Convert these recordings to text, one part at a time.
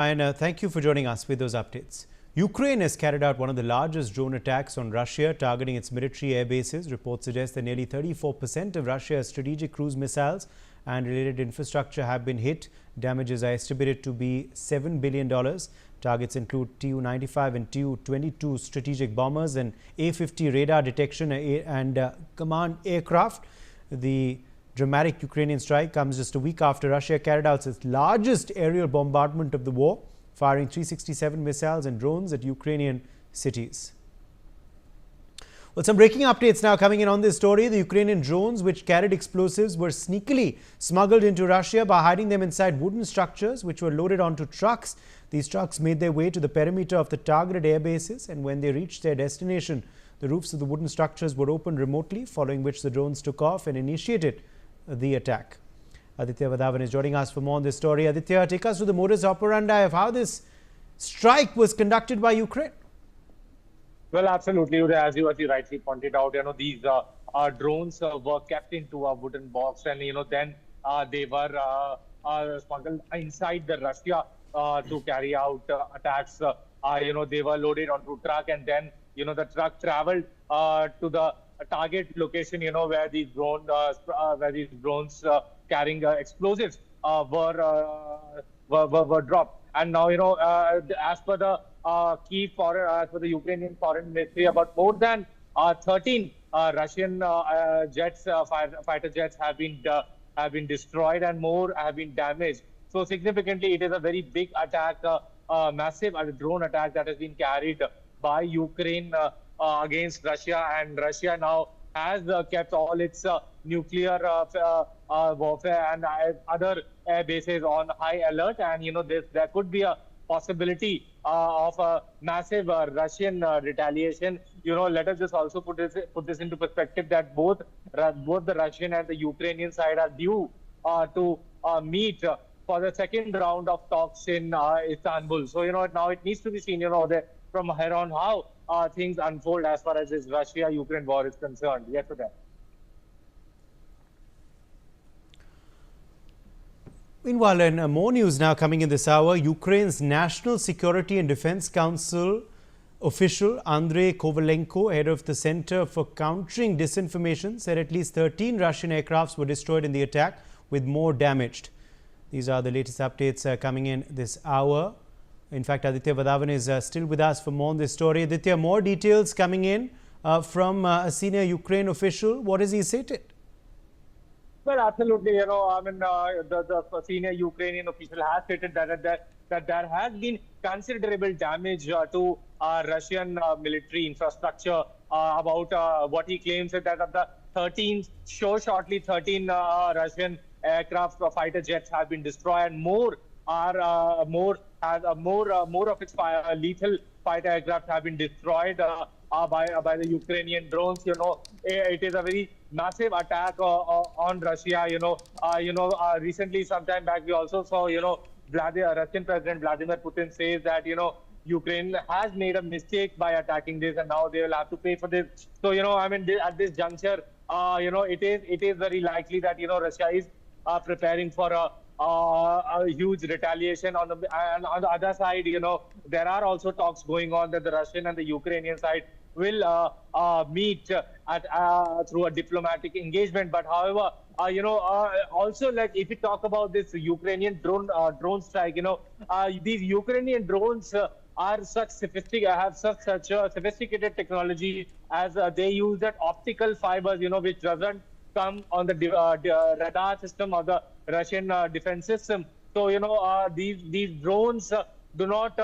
And thank you for joining us with those updates. Ukraine has carried out one of the largest drone attacks on Russia, targeting its military air bases. Reports suggest that nearly 34% of Russia's strategic cruise missiles and related infrastructure have been hit. Damages are estimated to be $7 billion. Targets include Tu-95 and Tu-22 strategic bombers and A-50 radar detection and command aircraft. The dramatic Ukrainian strike comes just a week after Russia carried out its largest aerial bombardment of the war, firing 367 missiles and drones at Ukrainian cities. Well, some breaking updates now coming in on this story. The Ukrainian drones, which carried explosives, were sneakily smuggled into Russia by hiding them inside wooden structures, which were loaded onto trucks. These trucks made their way to the perimeter of the targeted air bases, and when they reached their destination, the roofs of the wooden structures were opened remotely, following which the drones took off and initiated the attack. Aditya Vadhavan is joining us for more on this story. Aditya, take us to the modus operandi of how this strike was conducted by Ukraine. Well, absolutely, as you rightly pointed out, these drones were kept into a wooden box, and then they were smuggled inside the Russia to carry out attacks. They were loaded onto a truck, and then the truck traveled to the target location, where these drones carrying explosives were dropped. And now, as per the as per the Ukrainian Foreign Ministry, about more than 13 Russian fighter jets have been destroyed, and more have been damaged. So significantly, it is a very big attack, massive drone attack that has been carried by Ukraine against Russia, and Russia now has kept all its nuclear warfare and other air bases on high alert. And there could be a possibility of a massive Russian retaliation. Let us just also put this into perspective that both the Russian and the Ukrainian side are due to meet for the second round of talks in Istanbul. So now it needs to be seen from here on how things unfold as far as this Russia-Ukraine war is concerned. Yes, sir. Meanwhile, in more news now coming in this hour, Ukraine's National Security and Defense Council official Andrei Kovalenko, head of the Center for Countering Disinformation, said at least 13 Russian aircrafts were destroyed in the attack, with more damaged. These are the latest updates coming in this hour. In fact, Aditya Vadhavan is still with us for more on this story. Aditya, more details coming in from a senior Ukraine official. What has he stated? Well, absolutely. The senior Ukrainian official has stated that there has been considerable damage to Russian military infrastructure. About what he claims is that of the 13 Russian aircraft fighter jets have been destroyed, and more of its lethal fighter aircraft have been destroyed by the Ukrainian drones. It is a very massive attack on Russia. Recently, sometime back, we also saw Russian President Vladimir Putin says that Ukraine has made a mistake by attacking this, and now they will have to pay for this. So at this juncture, it is very likely that Russia is preparing for a huge retaliation. On the other side, there are also talks going on that the Russian and the Ukrainian side will meet through a diplomatic engagement. But however, also, like, if we talk about this Ukrainian drone strike, these Ukrainian drones are such sophisticated technology, as they use that optical fibers, which doesn't come on the radar system of the Russian defense system. So these drones do not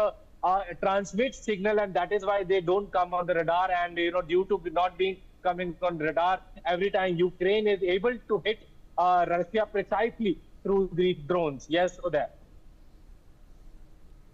transmit signal, and that is why they don't come on the radar. And due to not being coming on radar, every time Ukraine is able to hit Russia precisely through these drones. Yes, Uday.